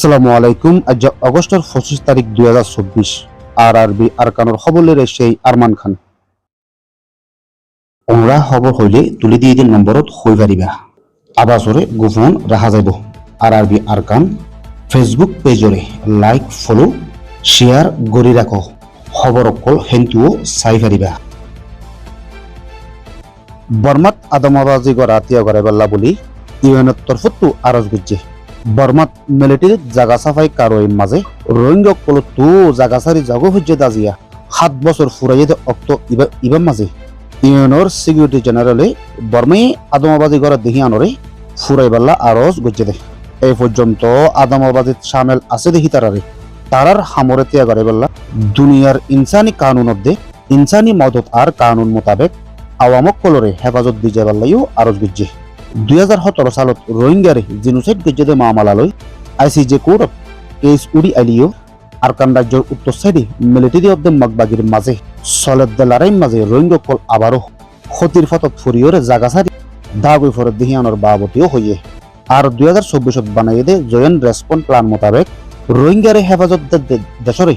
আসসালামু আলাইকুম। আজ অগস্টের 25 তারিখ 2024। আরআরবি আরকানোর খবর লইরে সেই আরমান খান। ওমরা খবর হইলে তুলি দিয়ে দিন নম্বরত হই পারিবা। আবাসরে গোপন রাখা যাইব। আরআরবি আরকান ফেসবুক পেজরে লাইক ফলো শেয়ার গড়ি রাখো। খবর অকল হেন্তুও চাই পারিবা। বর্মাত আদমবাজি গড়া তিয়া গড়াই পাল্লা বলি ইউএনের তরফতো আরজ গুজছে। বর্মাত মিলিটারি জাগা সাফাই কারোর মাঝে রোহিঙ্গা কলো তো জাগা সারি জাগো হজ্জে দাজিয়া 7 বছর ফুরাইয়ে অক্ত ইবাম মাঝে ইউএনর সিকিউরিটি জেনারেলে বর্মাই আদমবাজি গড়া দেখি আনরে ফুরাইবাল্লা আরজ গুজছে দে। এই পর্যন্ত আদমবাজিত সামেল আছে দেখি তারার হামরে তিয়া গড়ে বললা দুনিয়ার ইনসানি কানুনত দে ইনসানি মদত আর কানুন মোতাবেক আওয়ামক কলরে হেফাজত দি যাবাল্লাইও আরজ গুজছে। 2017 সালত রোহিঙ্গারে জিনোসাইড গজ্জেদে মামলালৈ আইসিজে কোর্টত কেস উড়ি আইলিও আরকান রাজ্যের উত্তর সাইডে মিলিটারি অব দ্য মগবাগির মাঝে সলেদ লারাইম মাঝে রোহিঙ্গা কল আবারও ক্ষতির ফতত ফুরিয়রে জাগা সারি দাগই ফরত দিহিয়ানোর বাবতীয় হইয়ে আর 2024 বানাইয়ে দে জয়েন্ট রেসপন্স প্ল্যান মোতাবেক রোহিঙ্গারে হেফাজত দেশরে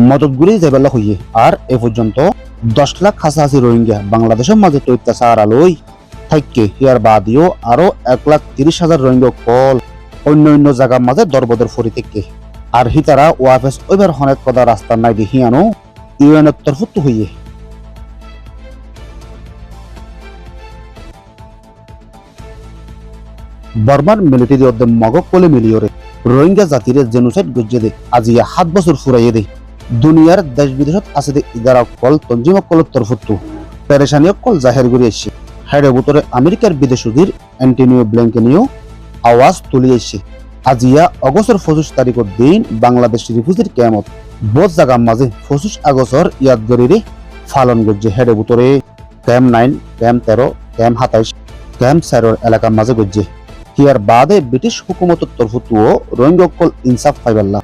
মদতগুলি যাইবাল্লা হইয়ে আর এ পর্যন্ত 10 লাখ কাছাকাছি রোহিঙ্গা বাংলাদেশের মাঝে তো অত্যাচার আলোই থাইকে হিয়ার বাদিও আরো 1,30,000 রোহিঙ্গা কল অন্য জায়গার মাঝে দরবদর ফরি থেকে আর হিতারা ওয়াফেস ওইবার হনেক কদা রাস্তা নাই দি হিয়ানো ইউএনের তরফত হইয়ে। বর্মার মিলিটারি অর্ধে মগক কলে মিলিয়রে রোহিঙ্গা জাতিরে জেনোসাইড গজ্জে দে আজিয়া 7 বছর ফুরাইয়ে দে দুনিয়ার দেশ বিদেশত আছে দে ইদারা কল তঞ্জিম কলের তরফত পেরেশানি কল জাহের করে এসছে। হেডে ভিতরে আমেরিকার বিদেশদূত অ্যান্টনিও ব্লিংকেনিও আওয়াজ তুলিয়েছে আজিয়া অগস্টের 25 তারিখের দিন বাংলাদেশ রিফিউজির ক্যাম্পত বহুত জায়গার মাঝে 25 আগস্টর ইয়াদগরিরে পালন করছে। হেডে ভিতরে ক্যাম্প 9 ক্যাম্প 13 ক্যাম্প 27 ক্যাম্প 4 এলাকার মাঝে করছে। হিয়ার বাদে ব্রিটিশ হুকুমতের তরফতুও রোহিঙ্গা কল ইনসাফ পাইবাল্লা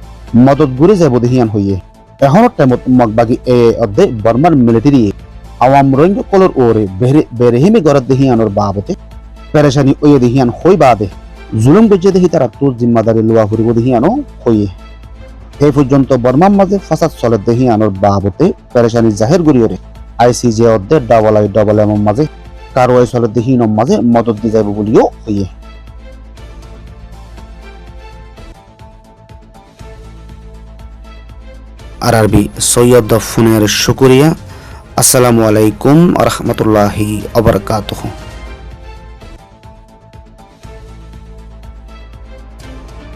মদত ঘুরে যাব দেহিয়ান হইয়ে এখনো টাইমত মগবাগি এ অর্ধে বর্মার মিলিটারি আওয়াম রোহিঙ্গা কলর ওরে বেরেহিমে গড়ত দেহিয়ানোর বাবতে পেরেশানি ওয়ে দেহিয়ান হই বাদে জুলুম গজ্জে দেহি তারা তোর জিম্মাদারি লোয়া হরিব দেহিয়ানো হইয়ে। এই পর্যন্ত বর্মার মাঝে ফাসাদ চলে দেহিয়ানোর বাবতে পেরেশানি জাহের গড়িয়রে আইসিজে অর্ধে ডাবল এম মাঝে কারওয়াই চলে দেহিয়ানোর মাঝে মদত দিয়ে যাব বলিও হইয়ে। আরআরবি সৈয়দ ফোনের শুকরিয়া। আসসালামু আলাইকুম ওয়া রাহমাতুল্লাহি ওয়া বারাকাতুহু।